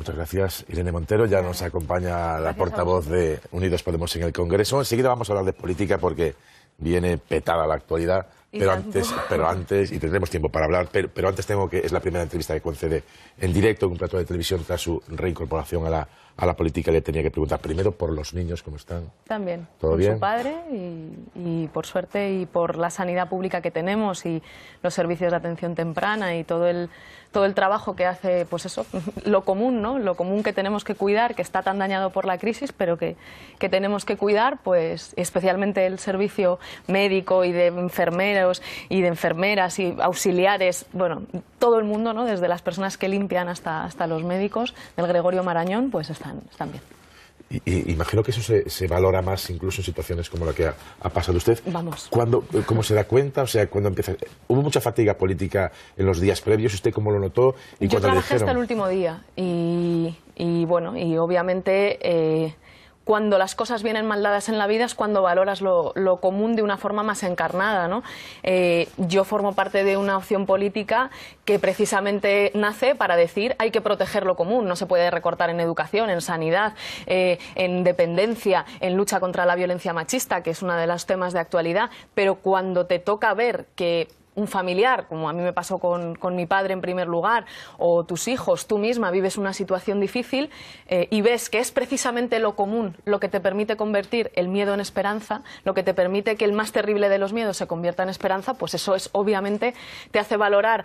Muchas gracias, Irene Montero. Ya nos acompaña la portavoz de Unidos Podemos en el Congreso. Enseguida vamos a hablar de política porque viene petada la actualidad. Pero antes, y tendremos tiempo para hablar, pero antes es la primera entrevista que concede en directo en un plato de televisión tras su reincorporación a la política. Le tenía que preguntar primero por los niños, ¿cómo están? También, ¿todo por bien? Su padre y por suerte y por la sanidad pública que tenemos y los servicios de atención temprana y todo el trabajo que hace, pues eso, lo común, ¿no? Lo común que tenemos que cuidar, que está tan dañado por la crisis, pero que tenemos que cuidar, pues especialmente el servicio médico y de enfermeros y de enfermeras y auxiliares, bueno, todo el mundo, ¿no? Desde las personas que limpian hasta los médicos del Gregorio Marañón, pues están bien. Y imagino que eso se valora más incluso en situaciones como la que ha pasado usted. Vamos. ¿Cómo se da cuenta? O sea, cuando empieza... ¿Hubo mucha fatiga política en los días previos? ¿Usted cómo lo notó? Y yo trabajé dijeron... hasta el último día y bueno, y obviamente... cuando las cosas vienen mal dadas en la vida es cuando valoras lo común de una forma más encarnada, ¿no? Yo formo parte de una opción política que precisamente nace para decir hay que proteger lo común, no se puede recortar en educación, en sanidad, en dependencia, en lucha contra la violencia machista, que es uno de los temas de actualidad, pero cuando te toca ver que un familiar, como a mí me pasó con mi padre en primer lugar, o tus hijos, tú misma vives una situación difícil y ves que es precisamente lo común lo que te permite convertir el miedo en esperanza, lo que te permite que el más terrible de los miedos se convierta en esperanza, pues eso es obviamente te hace valorar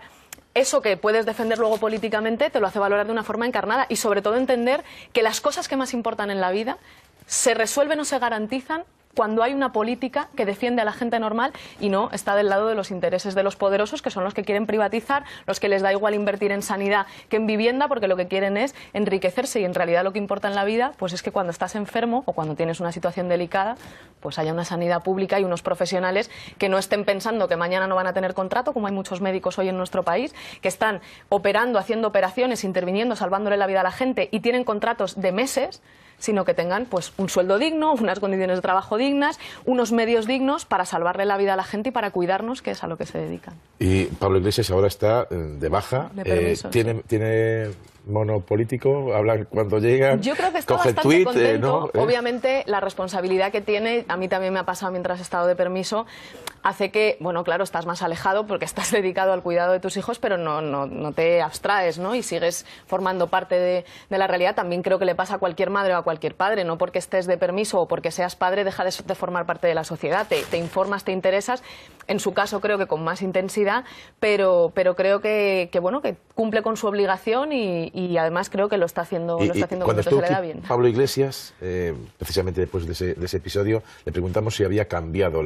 eso que puedes defender luego políticamente, te lo hace valorar de una forma encarnada y sobre todo entender que las cosas que más importan en la vida se resuelven o se garantizan cuando hay una política que defiende a la gente normal y no está del lado de los intereses de los poderosos, que son los que quieren privatizar, los que les da igual invertir en sanidad que en vivienda, porque lo que quieren es enriquecerse y en realidad lo que importa en la vida pues es que cuando estás enfermo o cuando tienes una situación delicada, pues haya una sanidad pública y unos profesionales que no estén pensando que mañana no van a tener contrato, como hay muchos médicos hoy en nuestro país, que están operando, haciendo operaciones, interviniendo, salvándole la vida a la gente y tienen contratos de meses, sino que tengan pues un sueldo digno, unas condiciones de trabajo dignas, unos medios dignos para salvarle la vida a la gente y para cuidarnos, que es a lo que se dedican. Y Pablo Iglesias ahora está de baja. De permiso, ¿Tiene mono político? ¿Habla cuando llega? Yo creo que está coge bastante el tweet, contento. ¿no? Obviamente la responsabilidad que tiene, a mí también me ha pasado mientras he estado de permiso, hace que, bueno, claro, estás más alejado porque estás dedicado al cuidado de tus hijos, pero no te abstraes, ¿no? Y sigues formando parte de la realidad. También creo que le pasa a cualquier madre o a cualquier padre, no porque estés de permiso o porque seas padre deja de formar parte de la sociedad, te informas, te interesas, en su caso creo que con más intensidad, pero creo que bueno, que cumple con su obligación y además creo que lo está haciendo cuando se le da bien. Pablo Iglesias, precisamente después de ese episodio, le preguntamos si había cambiado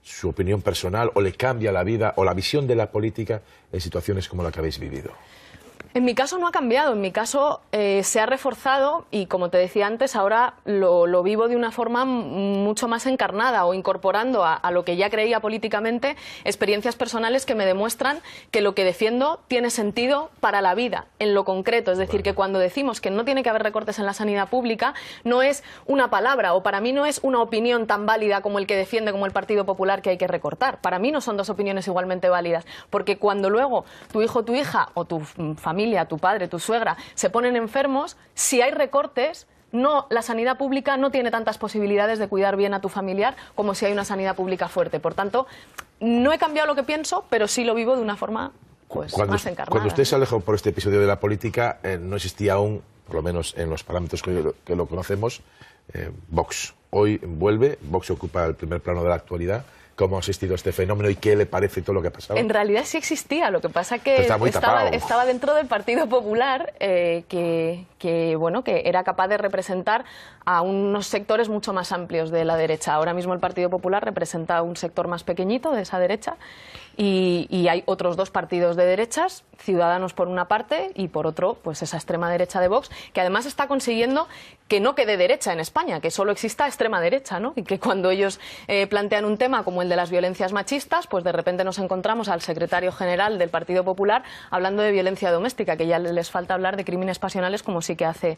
su opinión personal o le cambia la vida o la visión de la política en situaciones como la que habéis vivido. En mi caso no ha cambiado, en mi caso se ha reforzado y, como te decía antes, ahora lo vivo de una forma mucho más encarnada o incorporando a lo que ya creía políticamente experiencias personales que me demuestran que lo que defiendo tiene sentido para la vida, en lo concreto. Es decir, que cuando decimos que no tiene que haber recortes en la sanidad pública, no es una palabra o para mí no es una opinión tan válida como el que defiende como el Partido Popular que hay que recortar. Para mí no son dos opiniones igualmente válidas, porque cuando luego tu hijo, tu hija o tu familia, tu padre, tu suegra, se ponen enfermos, si hay recortes, la sanidad pública no tiene tantas posibilidades de cuidar bien a tu familiar como si hay una sanidad pública fuerte. Por tanto, no he cambiado lo que pienso, pero sí lo vivo de una forma pues, más encarnada. Cuando usted se alejó por este episodio de la política, no existía aún, por lo menos en los parámetros que lo conocemos, Vox. Hoy vuelve, Vox ocupa el primer plano de la actualidad. ¿Cómo ha asistido a este fenómeno y qué le parece todo lo que ha pasado? En realidad sí existía, lo que pasa que estaba dentro del Partido Popular que era capaz de representar a unos sectores mucho más amplios de la derecha. Ahora mismo el Partido Popular representa a un sector más pequeñito de esa derecha y hay otros dos partidos de derechas, Ciudadanos por una parte y por otro pues esa extrema derecha de Vox, que además está consiguiendo que no quede derecha en España, que solo exista extrema derecha, ¿no? Y que cuando ellos plantean un tema como el de las violencias machistas, pues de repente nos encontramos al secretario general del Partido Popular hablando de violencia doméstica, que ya les falta hablar de crímenes pasionales como sí que hace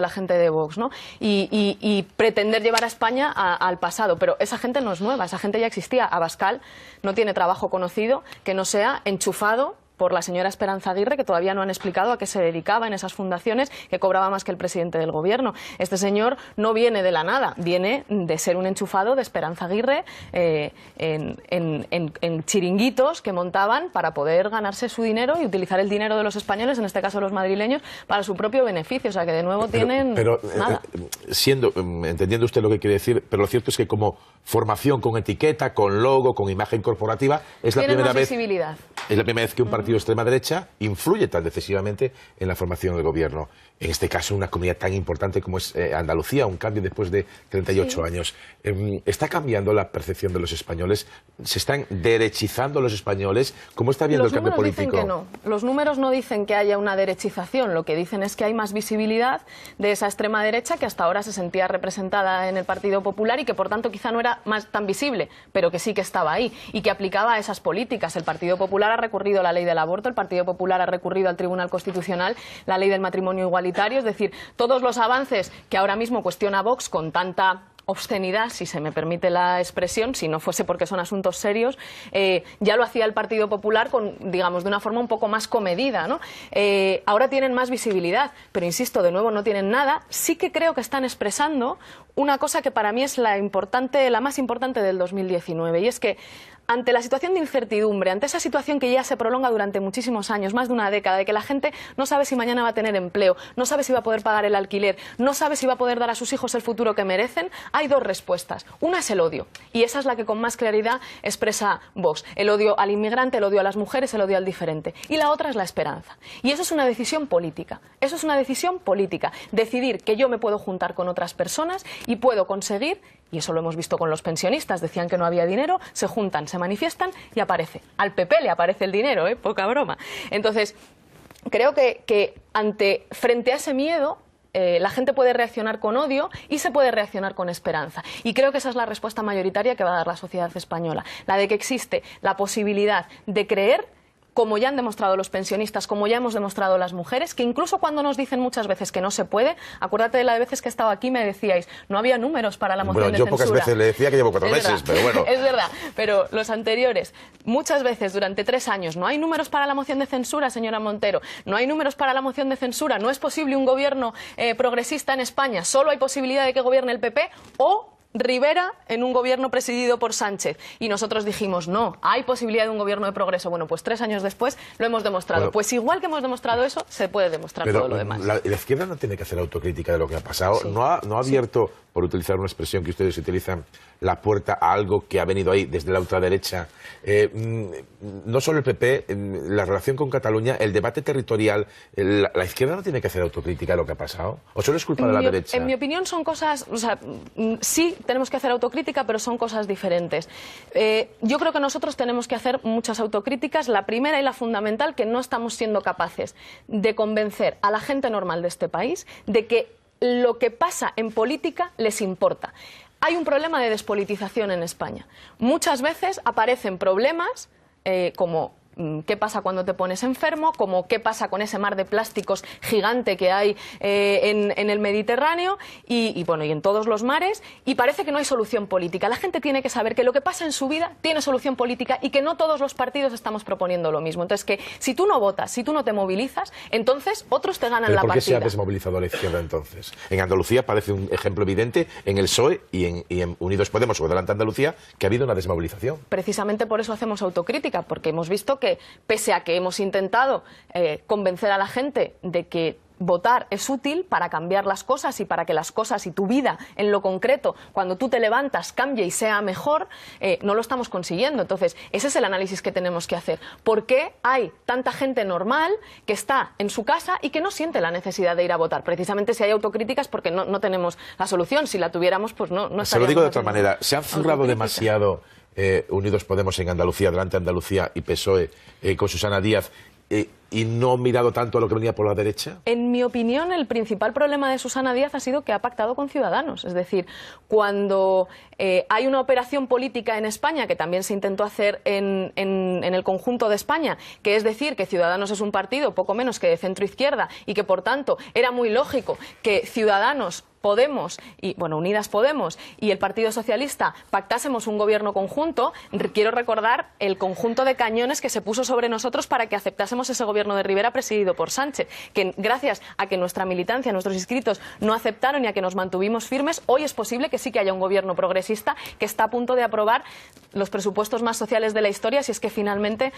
la gente de Vox, ¿no? Y pretender llevar a España al pasado, pero esa gente no es nueva, esa gente ya existía. Abascal no tiene trabajo conocido que no sea enchufado por la señora Esperanza Aguirre, que todavía no han explicado a qué se dedicaba en esas fundaciones, que cobraba más que el presidente del gobierno. Este señor no viene de la nada, viene de ser un enchufado de Esperanza Aguirre en chiringuitos que montaban para poder ganarse su dinero y utilizar el dinero de los españoles, en este caso los madrileños, para su propio beneficio. O sea, que de nuevo tienen nada. Entendiendo usted lo que quiere decir, pero lo cierto es que como formación con etiqueta, con logo, con imagen corporativa, es la primera vez que un partido de extrema derecha influye tan decisivamente en la formación del gobierno. En este caso, una comunidad tan importante como es Andalucía, un cambio después de 38 años. ¿Está cambiando la percepción de los españoles? ¿Se están derechizando los españoles? ¿Cómo está viendo el cambio político? Dicen que no. Los números no dicen que haya una derechización. Lo que dicen es que hay más visibilidad de esa extrema derecha que hasta ahora se sentía representada en el Partido Popular y que, por tanto, quizá no era tan visible, pero que sí que estaba ahí y que aplicaba esas políticas. El Partido Popular ha recurrido a la ley del aborto, el Partido Popular ha recurrido al Tribunal Constitucional, la ley del matrimonio igualitario, es decir, todos los avances que ahora mismo cuestiona Vox con tanta obscenidad, si se me permite la expresión, si no fuese porque son asuntos serios, ya lo hacía el Partido Popular digamos, de una forma un poco más comedida, ¿no? Ahora tienen más visibilidad, pero insisto, de nuevo no tienen nada. Sí que creo que están expresando una cosa que para mí es la más importante del 2019, y es que ante la situación de incertidumbre, ante esa situación que ya se prolonga durante muchísimos años, más de una década, de que la gente no sabe si mañana va a tener empleo, no sabe si va a poder pagar el alquiler, no sabe si va a poder dar a sus hijos el futuro que merecen, hay dos respuestas. Una es el odio, y esa es la que con más claridad expresa Vox. El odio al inmigrante, el odio a las mujeres, el odio al diferente. Y la otra es la esperanza. Y eso es una decisión política. Eso es una decisión política. Decidir que yo me puedo juntar con otras personas y puedo conseguir, y eso lo hemos visto con los pensionistas, decían que no había dinero, se juntan, se manifiestan y aparece. Al PP le aparece el dinero, poca broma. Entonces, creo que frente a ese miedo, la gente puede reaccionar con odio y se puede reaccionar con esperanza. Y creo que esa es la respuesta mayoritaria que va a dar la sociedad española, la de que existe la posibilidad de creer, como ya han demostrado los pensionistas, como ya hemos demostrado las mujeres, que incluso cuando nos dicen muchas veces que no se puede, acuérdate de las veces que he estado aquí, me decíais, no había números para la moción de censura. Yo pocas veces le decía que llevo 4 meses, pero bueno. Es verdad, pero los anteriores, muchas veces durante 3 años, no hay números para la moción de censura, señora Montero, no hay números para la moción de censura, no es posible un gobierno progresista en España, solo hay posibilidad de que gobierne el PP o Rivera en un gobierno presidido por Sánchez. Y nosotros dijimos, no, hay posibilidad de un gobierno de progreso. Bueno, pues 3 años después lo hemos demostrado. Bueno, pues igual que hemos demostrado eso, se puede demostrar todo lo demás. La izquierda no tiene que hacer autocrítica de lo que ha pasado. Sí. No ha abierto, por utilizar una expresión que ustedes utilizan, la puerta a algo que ha venido ahí desde la ultraderecha. No solo el PP, la relación con Cataluña, el debate territorial, la izquierda no tiene que hacer autocrítica de lo que ha pasado. ¿O solo es culpa de la derecha? En mi opinión son cosas, o sea, sí tenemos que hacer autocrítica, pero son cosas diferentes. Yo creo que nosotros tenemos que hacer muchas autocríticas. La primera y la fundamental, que no estamos siendo capaces de convencer a la gente normal de este país de que lo que pasa en política les importa. Hay un problema de despolitización en España. Muchas veces aparecen problemas como qué pasa cuando te pones enfermo, como qué pasa con ese mar de plásticos gigante que hay en el Mediterráneo y en todos los mares, y parece que no hay solución política. La gente tiene que saber que lo que pasa en su vida tiene solución política y que no todos los partidos estamos proponiendo lo mismo. Entonces, que si tú no votas, si tú no te movilizas, entonces otros te ganan la partida. ¿Por qué se ha desmovilizado la izquierda entonces? En Andalucía parece un ejemplo evidente, en el PSOE y en Unidos Podemos o Adelante Andalucía, que ha habido una desmovilización. Precisamente por eso hacemos autocrítica, porque hemos visto que pese a que hemos intentado convencer a la gente de que votar es útil para cambiar las cosas y para que las cosas y tu vida en lo concreto, cuando tú te levantas, cambie y sea mejor, no lo estamos consiguiendo. Entonces, ese es el análisis que tenemos que hacer. ¿Por qué hay tanta gente normal que está en su casa y que no siente la necesidad de ir a votar? Precisamente si hay autocríticas porque no tenemos la solución. Si la tuviéramos, pues no estaríamos. Se lo digo de otra manera. ¿Se han zurrado demasiado Unidos Podemos en Andalucía, Adelante Andalucía y PSOE con Susana Díaz y no mirado tanto a lo que venía por la derecha? En mi opinión, el principal problema de Susana Díaz ha sido que ha pactado con Ciudadanos. Es decir, cuando hay una operación política en España, que también se intentó hacer en el conjunto de España, que es decir, que Ciudadanos es un partido poco menos que de centro-izquierda y que, por tanto, era muy lógico que Ciudadanos Podemos, Unidas Podemos y el Partido Socialista pactásemos un gobierno conjunto, quiero recordar el conjunto de cañones que se puso sobre nosotros para que aceptásemos ese gobierno de Rivera presidido por Sánchez, que gracias a que nuestra militancia, nuestros inscritos no aceptaron y a que nos mantuvimos firmes, hoy es posible que sí que haya un gobierno progresista que está a punto de aprobar los presupuestos más sociales de la historia, si es que finalmente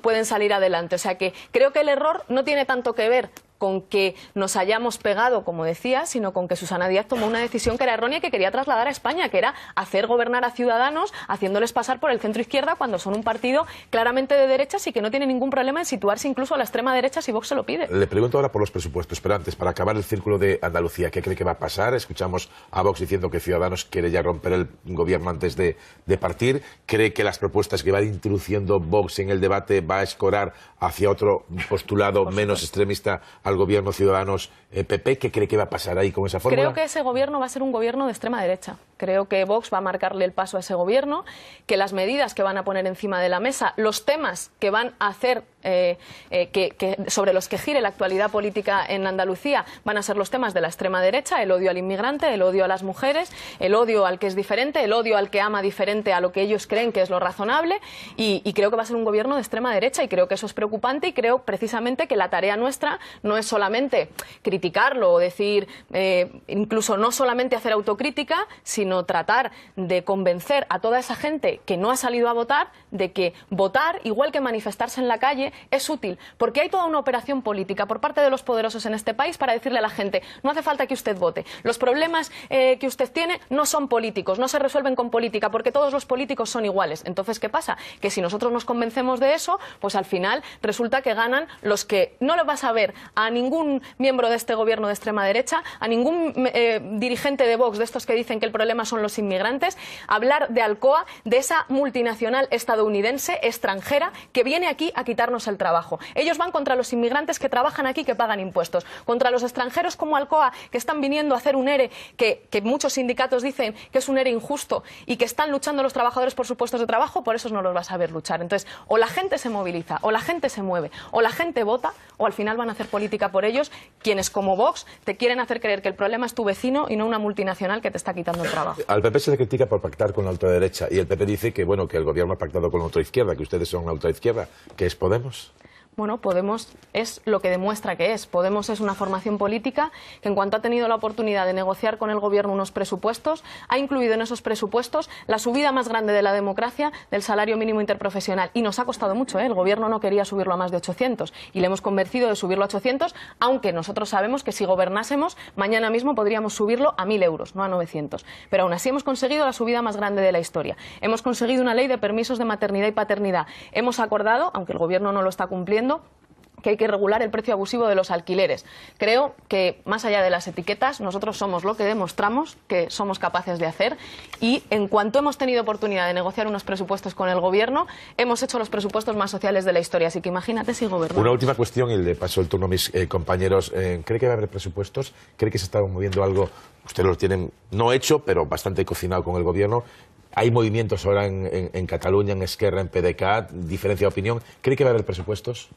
pueden salir adelante. O sea que creo que el error no tiene tanto que ver con que nos hayamos pegado, como decía, sino con que Susana Díaz tomó una decisión que era errónea y que quería trasladar a España, que era hacer gobernar a Ciudadanos haciéndoles pasar por el centro izquierda cuando son un partido claramente de derechas y que no tiene ningún problema en situarse incluso a la extrema derecha si Vox se lo pide. Le pregunto ahora por los presupuestos, pero antes, para acabar el círculo de Andalucía, ¿qué cree que va a pasar? Escuchamos a Vox diciendo que Ciudadanos quiere ya romper el gobierno antes de partir. ¿Cree que las propuestas que va introduciendo Vox en el debate va a escorar hacia otro postulado menos extremista al gobierno Ciudadanos-PP? ¿Qué cree que va a pasar ahí con esa fórmula? Creo que ese gobierno va a ser un gobierno de extrema derecha. Creo que Vox va a marcarle el paso a ese gobierno, que las medidas que van a poner encima de la mesa, los temas que van a hacer sobre los que gire la actualidad política en Andalucía van a ser los temas de la extrema derecha: el odio al inmigrante, el odio a las mujeres, el odio al que es diferente, el odio al que ama diferente a lo que ellos creen que es lo razonable, y creo que va a ser un gobierno de extrema derecha, y creo que eso es preocupante, y creo precisamente que la tarea nuestra no es solamente criticarlo o decir, incluso no solamente hacer autocrítica, sino tratar de convencer a toda esa gente que no ha salido a votar de que votar, igual que manifestarse en la calle, es útil, porque hay toda una operación política por parte de los poderosos en este país para decirle a la gente: no hace falta que usted vote, los problemas que usted tiene no son políticos, no se resuelven con política, porque todos los políticos son iguales. Entonces, ¿qué pasa? Que si nosotros nos convencemos de eso, pues al final resulta que ganan los que no le vas a ver a ningún miembro de este gobierno de extrema derecha, a ningún dirigente de Vox, de estos que dicen que el problema son los inmigrantes, hablar de Alcoa, de esa multinacional estadounidense extranjera que viene aquí a quitarnos el trabajo. Ellos van contra los inmigrantes que trabajan aquí, que pagan impuestos, contra los extranjeros como Alcoa, que están viniendo a hacer un ERE que muchos sindicatos dicen que es un ERE injusto, y que están luchando los trabajadores por sus puestos de trabajo. Por eso no los vas a ver luchar. Entonces, o la gente se moviliza, o la gente se mueve, o la gente vota, o al final van a hacer política por ellos quienes, como Vox, te quieren hacer creer que el problema es tu vecino y no una multinacional que te está quitando el trabajo. Al PP se le critica por pactar con la ultraderecha, y el PP dice que, bueno, que el gobierno ha pactado con la ultraizquierda, que ustedes son la ultraizquierda. ¿Qué es Podemos? Bueno, Podemos es lo que demuestra que es. Podemos es una formación política que, en cuanto ha tenido la oportunidad de negociar con el gobierno unos presupuestos, ha incluido en esos presupuestos la subida más grande de la democracia del salario mínimo interprofesional. Y nos ha costado mucho, ¿eh? El gobierno no quería subirlo a más de 800 y le hemos convencido de subirlo a 800, aunque nosotros sabemos que si gobernásemos, mañana mismo podríamos subirlo a 1.000 euros, no a 900. Pero aún así hemos conseguido la subida más grande de la historia. Hemos conseguido una ley de permisos de maternidad y paternidad. Hemos acordado, aunque el gobierno no lo está cumpliendo, que hay que regular el precio abusivo de los alquileres. Creo que, más allá de las etiquetas, nosotros somos lo que demostramos que somos capaces de hacer, y en cuanto hemos tenido oportunidad de negociar unos presupuestos con el gobierno, hemos hecho los presupuestos más sociales de la historia. Así que imagínate si gobernamos. Una última cuestión, y le paso el turno a mis compañeros. ¿Cree que va a haber presupuestos? ¿Cree que se está moviendo algo? Ustedes lo tienen no hecho, pero bastante cocinado con el gobierno. Hay movimientos ahora en Cataluña, en Esquerra, en PDeCAT, diferencia de opinión. ¿Cree que va a haber presupuestos?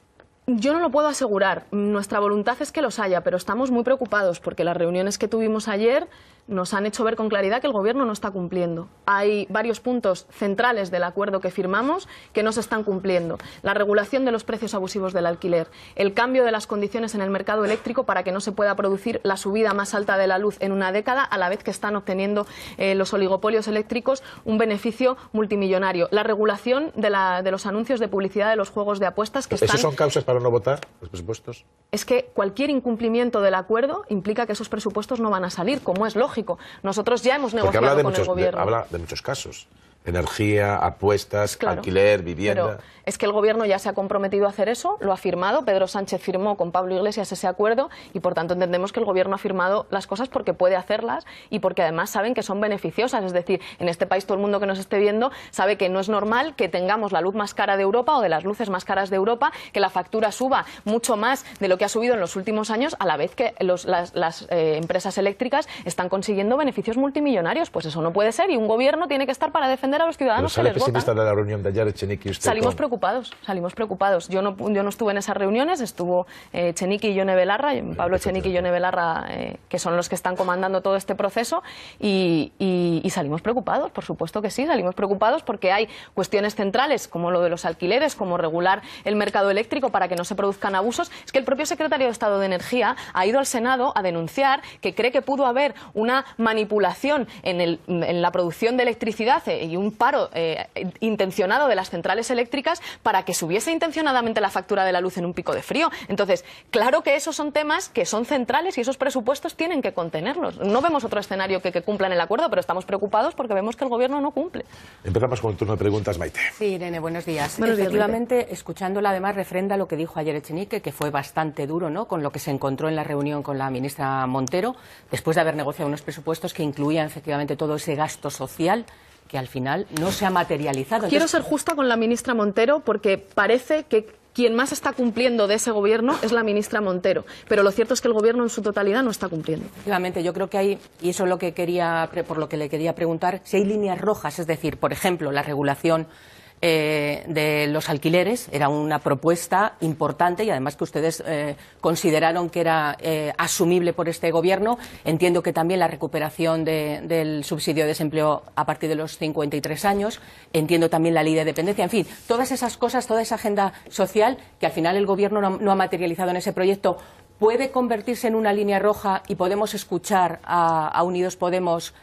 Yo no lo puedo asegurar. Nuestra voluntad es que los haya, pero estamos muy preocupados porque las reuniones que tuvimos ayer nos han hecho ver con claridad que el gobierno no está cumpliendo. Hay varios puntos centrales del acuerdo que firmamos que no se están cumpliendo. La regulación de los precios abusivos del alquiler, el cambio de las condiciones en el mercado eléctrico para que no se pueda producir la subida más alta de la luz en una década, a la vez que están obteniendo los oligopolios eléctricos un beneficio multimillonario. La regulación de los anuncios de publicidad de los juegos de apuestas que están... ¿Esos son causas para no votar los presupuestos? Es que cualquier incumplimiento del acuerdo implica que esos presupuestos no van a salir, como es lógico. Nosotros ya hemos negociado con el gobierno. Habla de muchos casos. Energía, apuestas, claro, alquiler, vivienda... Pero es que el gobierno ya se ha comprometido a hacer eso, lo ha firmado. Pedro Sánchez firmó con Pablo Iglesias ese acuerdo, y por tanto entendemos que el gobierno ha firmado las cosas porque puede hacerlas y porque además saben que son beneficiosas. Es decir, en este país todo el mundo que nos esté viendo sabe que no es normal que tengamos la luz más cara de Europa o de las luces más caras de Europa, que la factura suba mucho más de lo que ha subido en los últimos años, a la vez que las empresas eléctricas están consiguiendo beneficios multimillonarios. Pues eso no puede ser, y un gobierno tiene que estar para defender defender a los ciudadanos que les votan. ¿Sale pesimista de la reunión de ayer, Echenique y usted? Salimos preocupados. Yo no estuve en esas reuniones, estuvo Echenique y Yone Belarra, Pablo Echenique y Yone Belarra, que son los que están comandando todo este proceso, y salimos preocupados, por supuesto que sí, salimos preocupados porque hay cuestiones centrales, como lo de los alquileres, como regular el mercado eléctrico para que no se produzcan abusos. Es que el propio secretario de Estado de Energía ha ido al Senado a denunciar que cree que pudo haber una manipulación en la producción de electricidad y un paro intencionado de las centrales eléctricas para que subiese intencionadamente la factura de la luz en un pico de frío. Entonces, claro que esos son temas que son centrales y esos presupuestos tienen que contenerlos. No vemos otro escenario que cumplan el acuerdo, pero estamos preocupados porque vemos que el Gobierno no cumple. Empezamos con el turno de preguntas, Maite. Sí, Irene, buenos días. Buenos días, Efectivamente, escuchándola además refrenda lo que dijo ayer Echenique, que fue bastante duro, ¿no?, con lo que se encontró en la reunión con la ministra Montero, después de haber negociado unos presupuestos que incluían efectivamente todo ese gasto social que al final no se ha materializado. Quiero ser justa con la ministra Montero porque parece que quien más está cumpliendo de ese Gobierno es la ministra Montero, pero lo cierto es que el Gobierno en su totalidad no está cumpliendo. Efectivamente, yo creo que hay, y eso es lo que por lo que le quería preguntar, si hay líneas rojas, es decir, por ejemplo, la regulación de los alquileres era una propuesta importante y además que ustedes consideraron que era asumible por este Gobierno. Entiendo que también la recuperación del subsidio de desempleo a partir de los 53 años. Entiendo también la ley de dependencia. En fin, todas esas cosas, toda esa agenda social que al final el Gobierno no ha materializado en ese proyecto, ¿puede convertirse en una línea roja y podemos escuchar a Unidos Podemos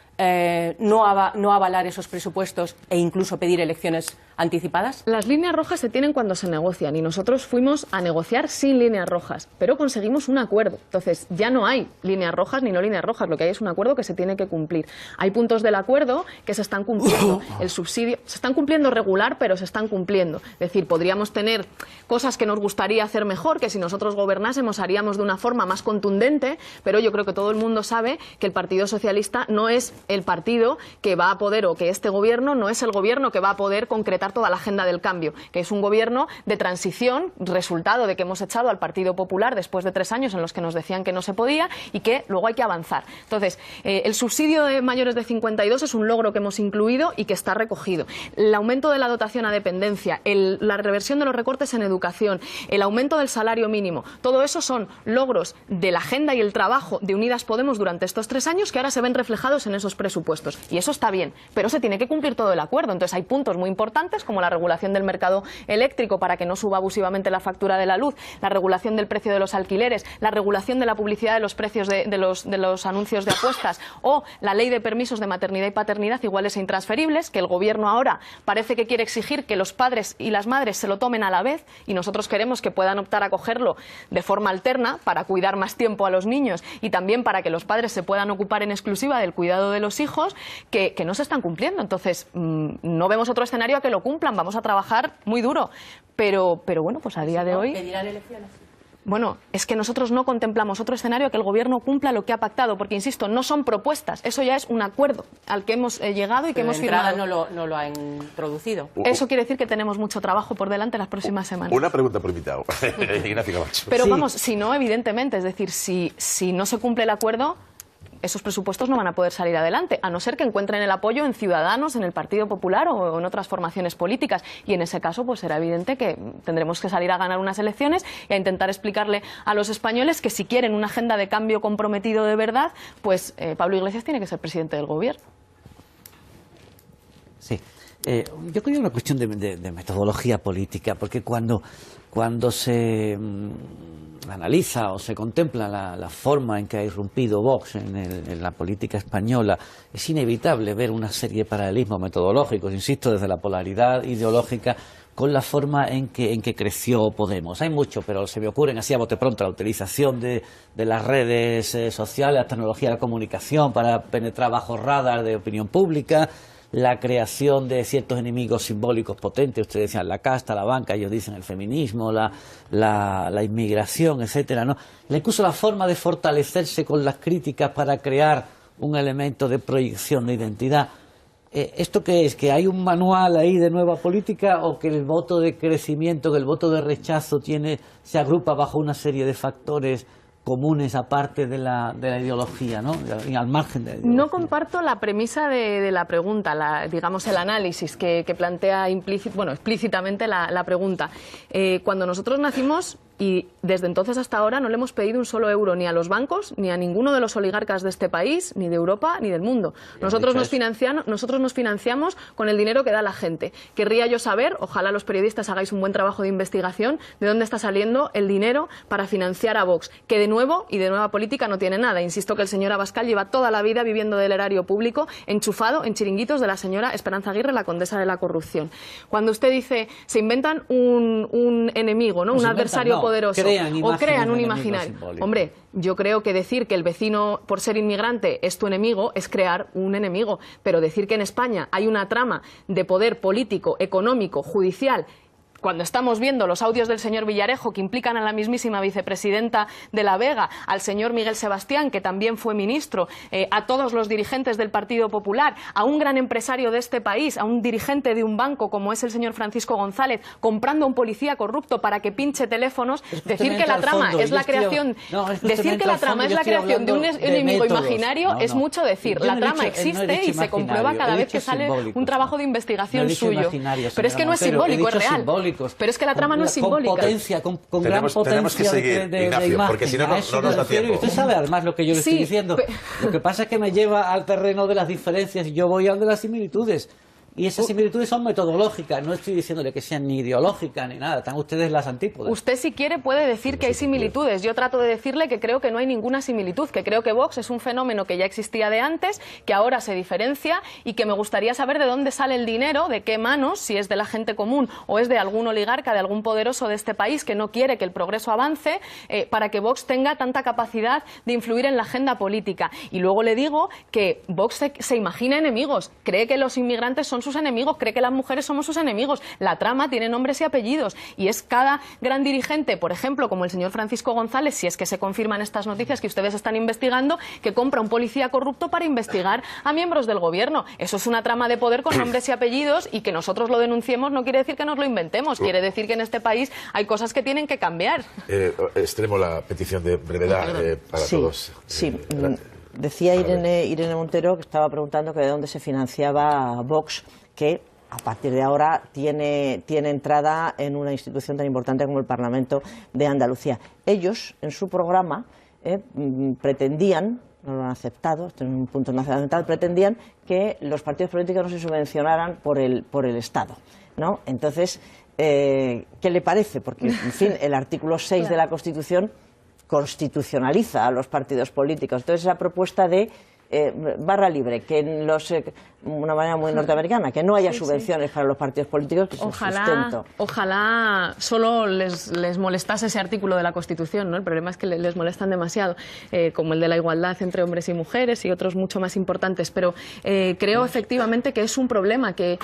no avalar esos presupuestos e incluso pedir elecciones anticipadas? Las líneas rojas se tienen cuando se negocian y nosotros fuimos a negociar sin líneas rojas, pero conseguimos un acuerdo. Entonces ya no hay líneas rojas ni no líneas rojas, lo que hay es un acuerdo que se tiene que cumplir. Hay puntos del acuerdo que se están cumpliendo. El subsidio se están cumpliendo regular, pero se están cumpliendo. Es decir, podríamos tener cosas que nos gustaría hacer mejor, que si nosotros gobernásemos haríamos de una forma más contundente, pero yo creo que todo el mundo sabe que el Partido Socialista no es el partido que va a poder, o que este Gobierno no es el Gobierno que va a poder concretar toda la agenda del cambio, que es un Gobierno de transición, resultado de que hemos echado al Partido Popular después de 3 años en los que nos decían que no se podía y que luego hay que avanzar. Entonces, el subsidio de mayores de 52 es un logro que hemos incluido y que está recogido. El aumento de la dotación a dependencia, la reversión de los recortes en educación, el aumento del salario mínimo, todo eso son logros de la agenda y el trabajo de Unidas Podemos durante estos 3 años que ahora se ven reflejados en esos presupuestos. Y eso está bien, pero se tiene que cumplir todo el acuerdo. Entonces hay puntos muy importantes como la regulación del mercado eléctrico para que no suba abusivamente la factura de la luz, la regulación del precio de los alquileres, la regulación de la publicidad de los precios de los anuncios de apuestas o la ley de permisos de maternidad y paternidad iguales e intransferibles, que el Gobierno ahora parece que quiere exigir que los padres y las madres se lo tomen a la vez y nosotros queremos que puedan optar a cogerlo de forma alterna para cuidar más tiempo a los niños y también para que los padres se puedan ocupar en exclusiva del cuidado de los hijos, que no se están cumpliendo. Entonces, no vemos otro escenario a que lo cumplan. Vamos a trabajar muy duro. Pero bueno, pues a día de hoy... ¿Pedirán elecciones? Bueno, es que nosotros no contemplamos otro escenario que el Gobierno cumpla lo que ha pactado, porque, insisto, no son propuestas, eso ya es un acuerdo al que hemos llegado y que hemos firmado. No lo ha introducido. Eso quiere decir que tenemos mucho trabajo por delante las próximas semanas. Una pregunta por invitado. Ignacio Camacho. Pero sí. Vamos, si no, evidentemente, es decir, si no se cumple el acuerdo, esos presupuestos no van a poder salir adelante, a no ser que encuentren el apoyo en Ciudadanos, en el Partido Popular o en otras formaciones políticas. Y en ese caso, pues será evidente que tendremos que salir a ganar unas elecciones y a intentar explicarle a los españoles que si quieren una agenda de cambio comprometido de verdad, pues Pablo Iglesias tiene que ser presidente del Gobierno. Sí. Yo creo que es una cuestión de metodología política, porque cuando se analiza o se contempla la forma en que ha irrumpido Vox en la política española, es inevitable ver una serie de paralelismos metodológicos, insisto, desde la polaridad ideológica con la forma en que creció Podemos. Hay mucho, pero se me ocurren así a bote pronto la utilización de las redes sociales, la tecnología de la comunicación para penetrar bajo radar de opinión pública, la creación de ciertos enemigos simbólicos potentes, ustedes decían la casta, la banca, ellos dicen el feminismo, la inmigración, etcétera, ¿no? Incluso la forma de fortalecerse con las críticas para crear un elemento de proyección de identidad. ¿Esto qué es? ¿Que hay un manual ahí de nueva política o que el voto de crecimiento, que el voto de rechazo se agrupa bajo una serie de factores comunes aparte de la ideología, ¿no? Y al margen de la ideología. No comparto la premisa de la pregunta, digamos el análisis que plantea explícitamente la pregunta. Cuando nosotros nacimos, y desde entonces hasta ahora no le hemos pedido un solo euro ni a los bancos, ni a ninguno de los oligarcas de este país, ni de Europa, ni del mundo. Nosotros nos financiamos con el dinero que da la gente. Querría yo saber, ojalá los periodistas hagáis un buen trabajo de investigación, de dónde está saliendo el dinero para financiar a Vox, que de nuevo y de nueva política no tiene nada. Insisto que el señor Abascal lleva toda la vida viviendo del erario público, enchufado en chiringuitos de la señora Esperanza Aguirre, la condesa de la corrupción. Cuando usted dice, se inventan un enemigo, ¿no? Un adversario poderoso, o crean un imaginario. Hombre, yo creo que decir que el vecino, por ser inmigrante, es tu enemigo, es crear un enemigo. Pero decir que en España hay una trama de poder político, económico, judicial, cuando estamos viendo los audios del señor Villarejo que implican a la mismísima vicepresidenta de La Vega, al señor Miguel Sebastián, que también fue ministro, a todos los dirigentes del Partido Popular, a un gran empresario de este país, a un dirigente de un banco como es el señor Francisco González, comprando a un policía corrupto para que pinche teléfonos, decir que la trama es la creación, de un enemigo imaginario es mucho decir. La trama existe y se comprueba cada vez que sale un trabajo de investigación suyo. Pero es que no es simbólico, es real. Pero es que la trama no es simbólica. Con potencia, con gran potencia tenemos que seguir, de Ignacio, imagen. porque si no nos da tiempo. Usted sabe además lo que yo le estoy diciendo. Lo que pasa es que me lleva al terreno de las diferencias y yo voy al de las similitudes. Y esas similitudes son metodológicas, no estoy diciéndole que sean ni ideológicas ni nada, están ustedes las antípodas. Usted si quiere puede decir que hay similitudes, yo trato de decirle que creo que no hay ninguna similitud, que creo que Vox es un fenómeno que ya existía de antes, que ahora se diferencia y que me gustaría saber de dónde sale el dinero, de qué manos, si es de la gente común o es de algún oligarca, de algún poderoso de este país que no quiere que el progreso avance, para que Vox tenga tanta capacidad de influir en la agenda política. Y luego le digo que Vox se imagina enemigos, cree que los inmigrantes son sus enemigos, cree que las mujeres somos sus enemigos. La trama tiene nombres y apellidos y es cada gran dirigente, por ejemplo, como el señor Francisco González, si es que se confirman estas noticias que ustedes están investigando, que compra un policía corrupto para investigar a miembros del gobierno. Eso es una trama de poder con nombres y apellidos, y que nosotros lo denunciemos no quiere decir que nos lo inventemos, quiere decir que en este país hay cosas que tienen que cambiar. Extremo la petición de brevedad para todos. Decía Irene Montero, que estaba preguntando que de dónde se financiaba Vox, que a partir de ahora tiene entrada en una institución tan importante como el Parlamento de Andalucía. Ellos, en su programa, pretendían, no lo han aceptado, esto es un punto no aceptado, pretendían que los partidos políticos no se subvencionaran por el Estado, ¿no? Entonces, ¿qué le parece? Porque, en fin, el artículo 6 de la Constitución constitucionaliza a los partidos políticos. Entonces, esa propuesta de barra libre, que en una manera muy norteamericana, que no haya subvenciones para los partidos políticos, que es un sustento. Ojalá solo les molestase ese artículo de la Constitución, ¿no? El problema es que les molestan demasiado, como el de la igualdad entre hombres y mujeres y otros mucho más importantes, pero creo efectivamente que es un problema que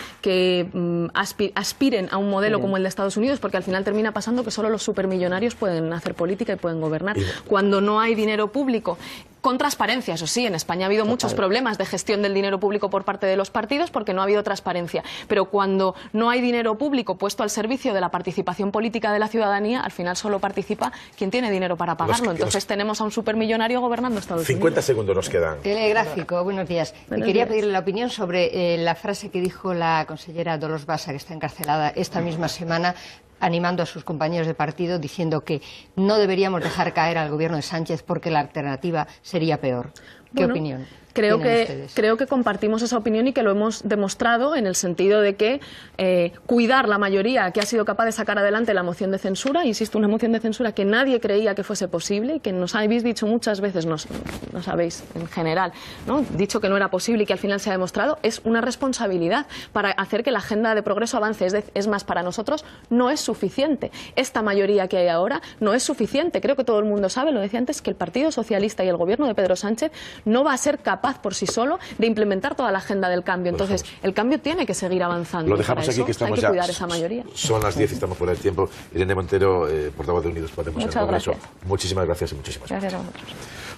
aspiren a un modelo como el de Estados Unidos, porque al final termina pasando que solo los supermillonarios pueden hacer política y pueden gobernar, cuando no hay dinero público. Con transparencia, eso sí, en España ha habido muchos problemas de gestión del dinero público por parte de los partidos porque no ha habido transparencia. Pero cuando no hay dinero público puesto al servicio de la participación política de la ciudadanía, al final solo participa quien tiene dinero para pagarlo. Entonces tenemos a un supermillonario gobernando Estados Unidos. 50 segundos nos quedan. Telegráfico, buenos días. Quería pedirle la opinión sobre la frase que dijo la consellera Dolors Bassa, que está encarcelada esta misma semana, animando a sus compañeros de partido, diciendo que no deberíamos dejar caer al gobierno de Sánchez porque la alternativa sería peor. ¿Qué opinión? Creo que compartimos esa opinión y que lo hemos demostrado en el sentido de que cuidar la mayoría que ha sido capaz de sacar adelante la moción de censura, insisto, una moción de censura que nadie creía que fuese posible y que nos habéis dicho muchas veces, nos habéis en general, ¿no? Dicho que no era posible y que al final se ha demostrado, es una responsabilidad para hacer que la agenda de progreso avance. Es más, para nosotros no es suficiente. Esta mayoría que hay ahora no es suficiente. Creo que todo el mundo sabe, lo decía antes, que el Partido Socialista y el gobierno de Pedro Sánchez no va a ser capaz por sí solo de implementar toda la agenda del cambio. Entonces, el cambio tiene que seguir avanzando. Lo dejamos aquí, que estamos ya. Hay que cuidar esa mayoría. Son las 10 y estamos fuera del tiempo. Irene Montero, portavoz de Unidos Podemos en el Congreso. Muchísimas gracias y muchísimas gracias. Gracias a vosotros.